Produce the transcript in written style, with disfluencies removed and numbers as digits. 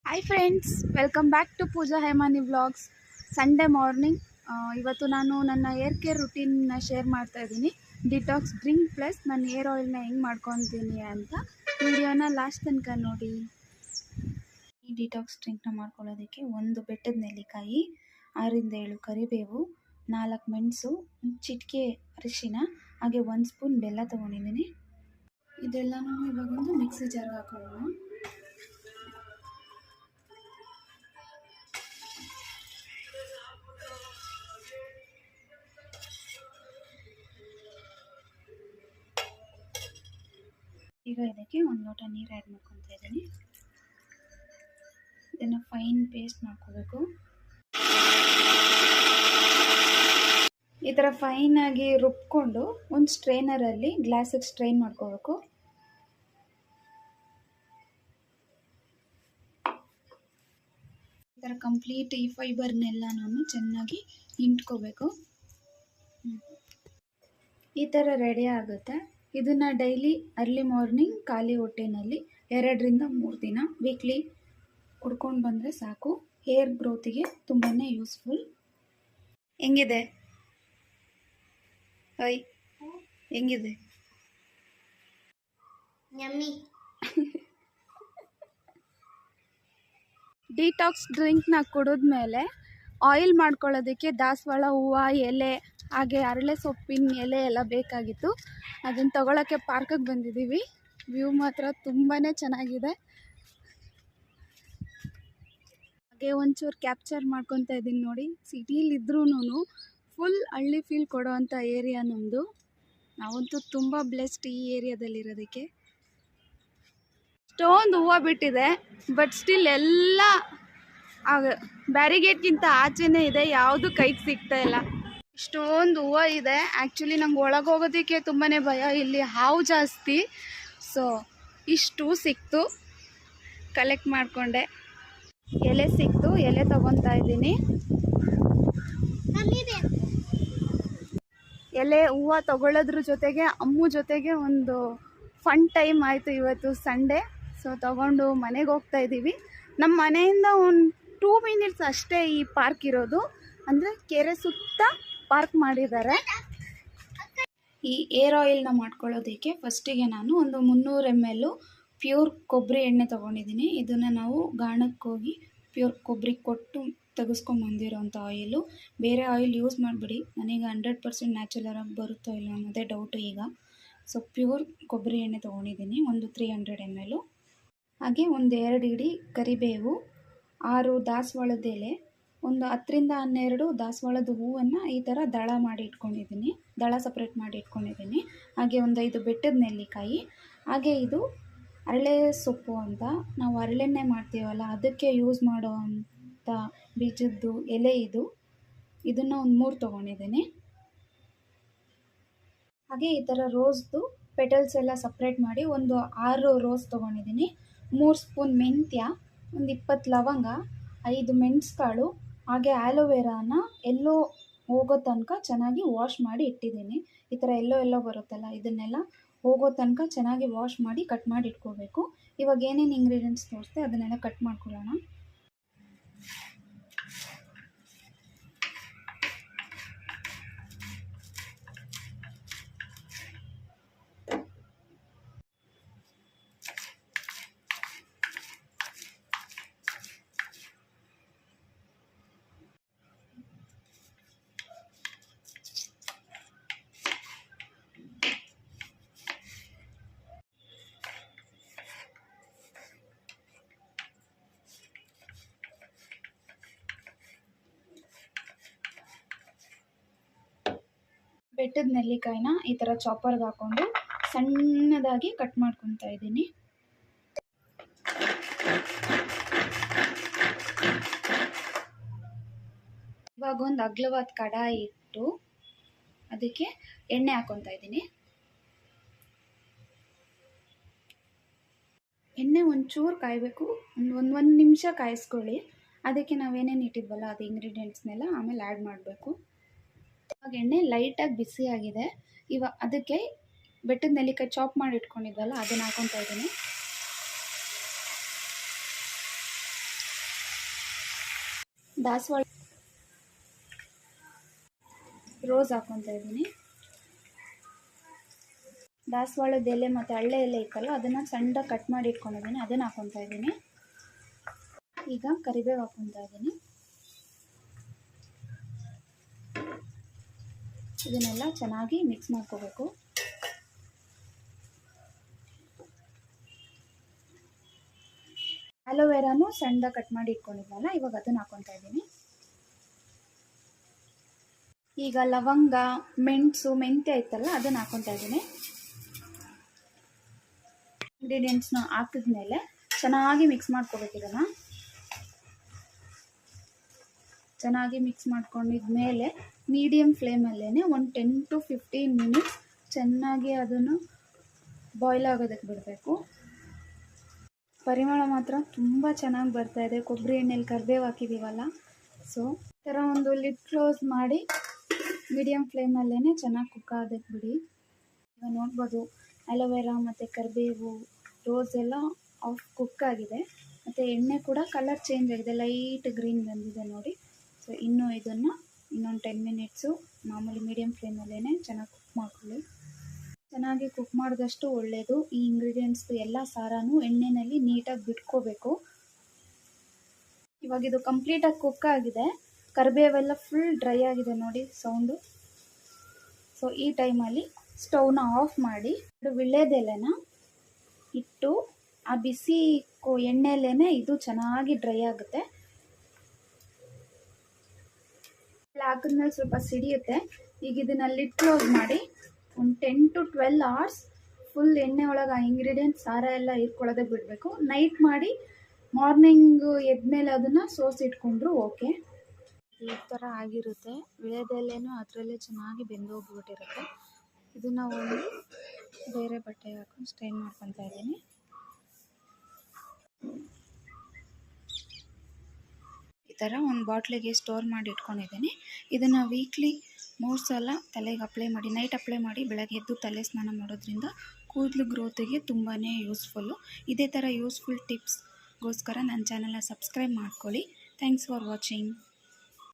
Hi friends, welcome back to Pooja Hemani vlogs. Sunday morning ಇವತ್ತು ನಾನು ನನ್ನ ಏರ್ ಕೇರ್ ರುಟೀನ್ನ ಶೇರ್ ಮಾಡ್ತಾ ಇದ್ದೀನಿ. ಡಿಟಾಕ್ಸ್ ಡ್ರಿಂಕ್ ಪ್ಲಸ್ ನನ್ನ ಏರ್ ಆಯಿಲ್ನ ಹೆಂಗೆ ಮಾಡ್ಕೊತೀನಿ ಅಂತ ವಿಡಿಯೋನ ಲಾಸ್ಟ್ ತನಕ ನೋಡಿ. ಈ ಡಿಟಾಕ್ಸ್ ಡ್ರಿಂಕ್ನ ಮಾಡ್ಕೊಳ್ಳೋದಕ್ಕೆ 1 ಬೆಟ್ಟದ ನೆಲ್ಲಿಕಾಯಿ, 6-7 ಕರಿಬೇವು, 4 ಮೆಣಸು, ಚಿಟಿಕೆ ಅರಿಶಿನ, ಹಾಗೆ 1 ಸ್ಪೂನ್ ಬೆಲ್ಲ ತೊಗೊಂಡಿದ್ದೀನಿ. ಇದೆಲ್ಲನೂ ಇವಾಗ ಒಂದು ಮಿಕ್ಸಿ ಜಾರ್ಗೆ ಹಾಕೊಳ್ಳೋಣ. ಈಗ ಇದಕ್ಕೆ 1 ಲೋಟ ನೀರು ಆ್ಯಡ್ ಮಾಡ್ಕೊತಾ ಇದ್ದೀನಿ. ಇದನ್ನು ಫೈನ್ ಪೇಸ್ಟ್ ಮಾಡ್ಕೋಬೇಕು. ಈ ಥರ ಫೈನಾಗಿ ರುಬ್ಕೊಂಡು ಒಂದು ಸ್ಟ್ರೈನರಲ್ಲಿ ಗ್ಲಾಸಿಗೆ ಸ್ಟ್ರೈನ್ ಮಾಡ್ಕೋಬೇಕು. ಈ ಥರ ಕಂಪ್ಲೀಟ್ ಈ ಫೈಬರ್ನೆಲ್ಲ ನಾನು ಚೆನ್ನಾಗಿ ಹಿಂಡ್ಕೋಬೇಕು. ಈ ಥರ ರೆಡಿ ಆಗುತ್ತೆ. ಇದನ್ನು ಡೈಲಿ ಅರ್ಲಿ ಮಾರ್ನಿಂಗ್ ಖಾಲಿ ಹೊಟ್ಟೆನಲ್ಲಿ 2-3 ದಿನ ವೀಕ್ಲಿ ಕುಡ್ಕೊಂಡು ಬಂದರೆ ಸಾಕು. ಹೇರ್ ಗ್ರೋತಿಗೆ ತುಂಬಾ ಯೂಸ್ಫುಲ್. ಹೆಂಗಿದೆ? ಹೆಂಗಿದೆ? ಡಿಟಾಕ್ಸ್ ಡ್ರಿಂಕ್ನ ಕುಡಿದ್ಮೇಲೆ ಆಯಿಲ್ ಮಾಡ್ಕೊಳ್ಳೋದಕ್ಕೆ ದಾಸವಾಳ ಹೂವು ಎಲೆ ಹಾಗೆ ಹರಳೆ ಸೊಪ್ಪಿನ ಎಲೆ ಎಲ್ಲ ಬೇಕಾಗಿತ್ತು. ಅದನ್ನು ತಗೊಳ್ಳೋಕ್ಕೆ ಪಾರ್ಕಿಗೆ ಬಂದಿದ್ದೀವಿ. ವ್ಯೂ ಮಾತ್ರ ತುಂಬಾ ಚೆನ್ನಾಗಿದೆ. ಹಾಗೆ ಒಂಚೂರು ಕ್ಯಾಪ್ಚರ್ ಮಾಡ್ಕೊತಾ ಇದ್ದೀನಿ ನೋಡಿ. ಸಿಟಿಲಿದ್ರೂ ಫುಲ್ ಹಳ್ಳಿ ಫೀಲ್ ಕೊಡೋವಂಥ ಏರಿಯಾ ನಮ್ಮದು. ನಾವಂತೂ ತುಂಬ ಬ್ಲೆಸ್ಡ್ ಈ ಏರಿಯಾದಲ್ಲಿರೋದಕ್ಕೆ. ಇಷ್ಟೊಂದು ಹೂವು ಬಿಟ್ಟಿದೆ, ಬಟ್ ಸ್ಟಿಲ್ ಎಲ್ಲ ಬ್ಯಾರಿಗೇಡ್ಗಿಂತ ಆಚೆನೇ ಇದೆ. ಯಾವುದು ಕೈಗೆ ಸಿಗ್ತಾ ಇಲ್ಲ. ಇಷ್ಟೊಂದು ಹೂವು ಇದೆ. ಆ್ಯಕ್ಚುಲಿ ನಂಗೆ ಒಳಗೆ ಹೋಗೋದಕ್ಕೆ ತುಂಬಾ ಭಯ, ಇಲ್ಲಿ ಹಾವು ಜಾಸ್ತಿ. ಸೊ ಇಷ್ಟು ಸಿಕ್ತು, ಕಲೆಕ್ಟ್ ಮಾಡಿಕೊಂಡೆ. ಎಲೆ ಸಿಕ್ತು, ಎಲೆ ತೊಗೊತಾ ಇದ್ದೀನಿ. ಎಲೆ ಹೂವು ತಗೊಳ್ಳೋದ್ರ ಜೊತೆಗೆ ಅಮ್ಮು ಜೊತೆಗೆ ಒಂದು ಫನ್ ಟೈಮ್ ಆಯಿತು ಇವತ್ತು ಸಂಡೇ. ಸೊ ತಗೊಂಡು ಮನೆಗೆ ಹೋಗ್ತಾ ಇದ್ದೀವಿ. ನಮ್ಮ ಮನೆಯಿಂದ ಒಂದು 2 ಮಿನಿಟ್ಸ್ ಅಷ್ಟೇ ಈ ಪಾರ್ಕ್ ಇರೋದು. ಅಂದರೆ ಕೆರೆ ಸುತ್ತ ಪಾರ್ಕ್ ಮಾಡಿದ್ದಾರೆ. ಈ ಏರ್ ಆಯಿಲ್ನ ಮಾಡ್ಕೊಳ್ಳೋದಕ್ಕೆ ಫಸ್ಟಿಗೆ ನಾನು ಒಂದು 300 ml ಪ್ಯೂರ್ ಕೊಬ್ಬರಿ ಎಣ್ಣೆ ತೊಗೊಂಡಿದ್ದೀನಿ. ಇದನ್ನು ನಾವು ಗಾಣಕ್ಕೆ ಹೋಗಿ ಪ್ಯೂರ್ ಕೊಬ್ಬರಿ ಕೊಟ್ಟು ತೆಗೆಸ್ಕೊಂಬಂದಿರೋಂಥ ಆಯಿಲು. ಬೇರೆ ಆಯಿಲ್ ಯೂಸ್ ಮಾಡಿಬಿಡಿ. ನನಗೆ 100% ನ್ಯಾಚುರಲ್ ಆಗಿ ಬರುತ್ತೋ ಇಲ್ಲ ಅನ್ನೋದೇ ಡೌಟು ಈಗ. ಸೊ ಪ್ಯೂರ್ ಕೊಬ್ಬರಿ ಎಣ್ಣೆ ತೊಗೊಂಡಿದ್ದೀನಿ, ಒಂದು 300 ml. ಹಾಗೆ ಒಂದು 2 ಇಡಿ ಕರಿಬೇವು, 6 ದಾಸವಾಳದ ಎಲೆ, ಒಂದು 10-12 ದಾಸವಾಳದ ಹೂವನ್ನು ಈ ಥರ ದಳ ಮಾಡಿ ಇಟ್ಕೊಂಡಿದ್ದೀನಿ. ದಳ ಸಪ್ರೇಟ್ ಮಾಡಿ ಇಟ್ಕೊಂಡಿದ್ದೀನಿ. ಹಾಗೆ ಒಂದು 5 ಬೆಟ್ಟದ ನೆಲ್ಲಿಕಾಯಿ. ಹಾಗೆ ಇದು ಹರಳೆ ಸೊಪ್ಪು ಅಂತ ನಾವು ಹರಳೆಣ್ಣೆ ಮಾಡ್ತೀವಲ್ಲ, ಅದಕ್ಕೆ ಯೂಸ್ ಮಾಡೋ ಅಂಥ ಬೀಜದ್ದು ಎಲೆ ಇದು. ಇದನ್ನು ಒಂದು 3 ತೊಗೊಂಡಿದ್ದೀನಿ. ಹಾಗೆ ಈ ಥರ ರೋಸ್ದು ಪೆಟಲ್ಸ್ ಎಲ್ಲ ಸಪ್ರೇಟ್ ಮಾಡಿ ಒಂದು 6 ರೋಸ್ ತೊಗೊಂಡಿದ್ದೀನಿ. 3 ಸ್ಪೂನ್ ಮೆಂತ್ಯ, ಒಂದು 20 ಲವಂಗ, 5 ಮೆಣಸುಕಾಳು, ಹಾಗೆ ಆಲೋವೆರಾನ ಎಲ್ಲೋ ಹೋಗೋ ತನಕ ಚೆನ್ನಾಗಿ ವಾಶ್ ಮಾಡಿ ಇಟ್ಟಿದ್ದೀನಿ. ಈ ಥರ ಎಲ್ಲೋ ಬರುತ್ತಲ್ಲ, ಇದನ್ನೆಲ್ಲ ಹೋಗೋ ತನಕ ಚೆನ್ನಾಗಿ ವಾಶ್ ಮಾಡಿ ಕಟ್ ಮಾಡಿ ಇಟ್ಕೋಬೇಕು. ಇವಾಗ ಏನೇನು ಇಂಗ್ರೀಡಿಯೆಂಟ್ಸ್ ತೋರಿಸ್ತೆ ಅದನ್ನೆಲ್ಲ ಕಟ್ ಮಾಡ್ಕೊಳ್ಳೋಣ. ಬೆಟ್ಟದ ನೆಲ್ಲಿಕಾಯಿನ ಈ ಥರ ಚಾಪರ್ಗೆ ಹಾಕ್ಕೊಂಡು ಸಣ್ಣದಾಗಿ ಕಟ್ ಮಾಡ್ಕೊತಾ ಇದ್ದೀನಿ. ಇವಾಗ ಒಂದು ಅಗಲವಾದ ಕಡಾಯಿ ಇಟ್ಟು ಅದಕ್ಕೆ ಎಣ್ಣೆ ಹಾಕ್ಕೊತಾ ಇದ್ದೀನಿ. ಎಣ್ಣೆ ಒಂಚೂರು ಕಾಯಬೇಕು, ಒಂದು ನಿಮಿಷ ಕಾಯಿಸ್ಕೊಳ್ಳಿ. ಅದಕ್ಕೆ ನಾವೇನೇನು ಇಟ್ಟಿದ್ವಲ್ಲ ಅದು ಇಂಗ್ರೀಡಿಯೆಂಟ್ಸ್ನೆಲ್ಲ ಆಮೇಲೆ ಆ್ಯಡ್ ಮಾಡಬೇಕು. ಇವಾಗ ಎಣ್ಣೆ ಲೈಟಾಗಿ ಬಿಸಿ ಆಗಿದೆ. ಇವಾಗ ಅದಕ್ಕೆ ಬೆಟ್ಟದ ನೆಲ್ಲಿಕಾಯಿ ಚಾಪ್ ಮಾಡಿ ಇಟ್ಕೊಂಡಿದ್ವಲ್ಲ ಅದನ್ನು ಹಾಕ್ಕೊತಾ ಇದ್ದೀನಿ. ದಾಸವಾಳ ರೋಸ್ ಹಾಕ್ಕೊತಾ ಇದ್ದೀನಿ. ದಾಸವಾಳದ ಎಲೆ ಮತ್ತು ಹಳ್ಳೆ ಎಲೆ ಇತ್ತಲ್ಲ ಅದನ್ನು ಸಣ್ಣದಾಗಿ ಕಟ್ ಮಾಡಿ ಇಟ್ಕೊಂಡಿದ್ದೀನಿ, ಅದನ್ನು ಹಾಕ್ಕೊತಾ ಇದ್ದೀನಿ. ಈಗ ಕರಿಬೇವು ಹಾಕ್ಕೊತಾ ಇದ್ದೀನಿ. ಇದನ್ನೆಲ್ಲ ಚೆನ್ನಾಗಿ ಮಿಕ್ಸ್ ಮಾಡ್ಕೋಬೇಕು. ಆಲೋವೆರಾನು ಸಣ್ಣದಾಗಿ ಕಟ್ ಮಾಡಿ ಇಟ್ಕೊಂಡಿದ್ವಲ್ಲ, ಇವಾಗ ಅದನ್ನು ಹಾಕ್ಕೊತಾ ಇದ್ದೀನಿ. ಈಗ ಲವಂಗ, ಮೆಣಸು, ಮೆಂತ್ಯ ಇತ್ತಲ್ಲ ಅದನ್ನು ಹಾಕ್ಕೊತಾ ಇದ್ದೀನಿ. ಇಂಗ್ರೀಡಿಯೆಂಟ್ಸ್ನ ಹಾಕಿದ್ಮೇಲೆ ಚೆನ್ನಾಗಿ ಮಿಕ್ಸ್ ಮಾಡ್ಕೋಬೇಕು. ಇದನ್ನು ಚೆನ್ನಾಗಿ ಮಿಕ್ಸ್ ಮಾಡ್ಕೊಂಡಿದ್ಮೇಲೆ ಮೀಡಿಯಮ್ ಫ್ಲೇಮಲ್ಲೇ ಒಂದು 10 to 15 ಮಿನಿಟ್ಸ್ ಚೆನ್ನಾಗಿ ಅದನ್ನು ಬಾಯ್ಲ್ ಆಗೋದಕ್ಕೆ ಬಿಡಬೇಕು. ಪರಿಮಳ ಮಾತ್ರ ತುಂಬ ಚೆನ್ನಾಗಿ ಬರ್ತಾಯಿದೆ, ಕೊಬ್ಬರಿ ಎಣ್ಣೆಲಿ ಕರಿಬೇವು ಹಾಕಿದ್ದೀವಲ್ಲ. ಸೊ ಈ ಥರ ಒಂದು ಲಿಡ್ ಕ್ಲೋಸ್ ಮಾಡಿ ಮೀಡಿಯಮ್ ಫ್ಲೇಮಲ್ಲೇ ಚೆನ್ನಾಗಿ ಕುಕ್ ಆಗೋದಕ್ಕೆ ಬಿಡಿ. ಈಗ ನೋಡ್ಬೋದು ಅಲೋವೆರಾ ಮತ್ತು ಕರಿಬೇವು, ರೋಸ್ ಎಲ್ಲ ಆಫ್ ಕುಕ್ ಆಗಿದೆ ಮತ್ತು ಎಣ್ಣೆ ಕೂಡ ಕಲರ್ ಚೇಂಜ್ ಆಗಿದೆ, ಲೈಟ್ ಗ್ರೀನ್ ಬಂದಿದೆ ನೋಡಿ. ಸೊ ಇನ್ನೂ ಇದನ್ನು ಇನ್ನೊಂದು 10 ಮಿನಿಟ್ಸು ಮಾಮೂಲಿ ಮೀಡಿಯಮ್ ಫ್ಲೇಮಲ್ಲೇ ಚೆನ್ನಾಗಿ ಕುಕ್ ಮಾಡ್ಕೊಳ್ಳಿ. ಚೆನ್ನಾಗಿ ಕುಕ್ ಮಾಡಿದಷ್ಟು ಒಳ್ಳೆಯದು. ಈ ಇಂಗ್ರೀಡಿಯೆಂಟ್ಸ್ದು ಎಲ್ಲ ಸಾರನೂ ಎಣ್ಣೆಯಲ್ಲಿ ನೀಟಾಗಿ ಬಿಟ್ಕೋಬೇಕು. ಇವಾಗ ಇದು ಕಂಪ್ಲೀಟಾಗಿ ಕುಕ್ ಆಗಿದೆ, ಕರಿಬೇವೆಲ್ಲ ಫುಲ್ ಡ್ರೈ ಆಗಿದೆ ನೋಡಿ ಸೌಂಡು. ಸೊ ಈ ಟೈಮಲ್ಲಿ ಸ್ಟವ್ನ ಆಫ್ ಮಾಡಿ ವಿಳ್ಯದೆಲೆನ ಇಟ್ಟು ಆ ಬಿಸಿ ಎಣ್ಣೆಯಲ್ಲೇ ಇದು ಚೆನ್ನಾಗಿ ಡ್ರೈ ಆಗುತ್ತೆ. ಹಾಕಿದ್ಮೇಲೆ ಸ್ವಲ್ಪ ಸಿಡಿಯುತ್ತೆ. ಈಗ ಇದನ್ನ ಲಿಡ್ ಕ್ಲೋಸ್ ಮಾಡಿ ಒಂದು 10 to 12 hours ಫುಲ್ ಎಣ್ಣೆ ಒಳಗೆ ಆ ಇಂಗ್ರೀಡಿಯೆಂಟ್ಸ್ ಸಾರ ಎಲ್ಲ ಇಟ್ಕೊಳ್ಳೋದೇ ಬಿಡಬೇಕು. ನೈಟ್ ಮಾಡಿ ಮಾರ್ನಿಂಗ್ ಎದ್ಮೇಲೆ ಅದನ್ನು ಸೋಸಿಟ್ಕೊಂಡ್ರು ಓಕೆ. ಈ ಥರ ಆಗಿರುತ್ತೆ. ವಿಳ್ಯದೆಲೆನೂ ಅದರಲ್ಲೇ ಚೆನ್ನಾಗಿ ಬೆಂದೋಗ್ಬಿಟ್ಟಿರುತ್ತೆ. ಇದನ್ನು ಒಂದು ಬೇರೆ ಬಟ್ಟೆ ಹಾಕೊಂಡು ಸ್ಟ್ರೈನ್ ಮಾಡ್ಕೊತಾ ಇದ್ದೀನಿ. ಈ ಥರ ಒಂದು ಬಾಟ್ಲಿಗೆ ಸ್ಟೋರ್ ಮಾಡಿ ಇಟ್ಕೊಂಡಿದ್ದೀನಿ. ಇದನ್ನು ವೀಕ್ಲಿ 3 ಸಲ ತಲೆಗೆ ಅಪ್ಲೈ ಮಾಡಿ, ನೈಟ್ ಅಪ್ಲೈ ಮಾಡಿ ಬೆಳಗ್ಗೆ ಎದ್ದು ತಲೆ ಸ್ನಾನ ಮಾಡೋದ್ರಿಂದ ಕೂದಲು ಗ್ರೋತಿಗೆ ತುಂಬಾ ಯೂಸ್ಫುಲ್ಲು. ಇದೇ ಥರ ಯೂಸ್ಫುಲ್ ಟಿಪ್ಸ್ಗೋಸ್ಕರ ನನ್ನ ಚಾನಲ್ನ ಸಬ್ಸ್ಕ್ರೈಬ್ ಮಾಡ್ಕೊಳ್ಳಿ. Thanks for watching.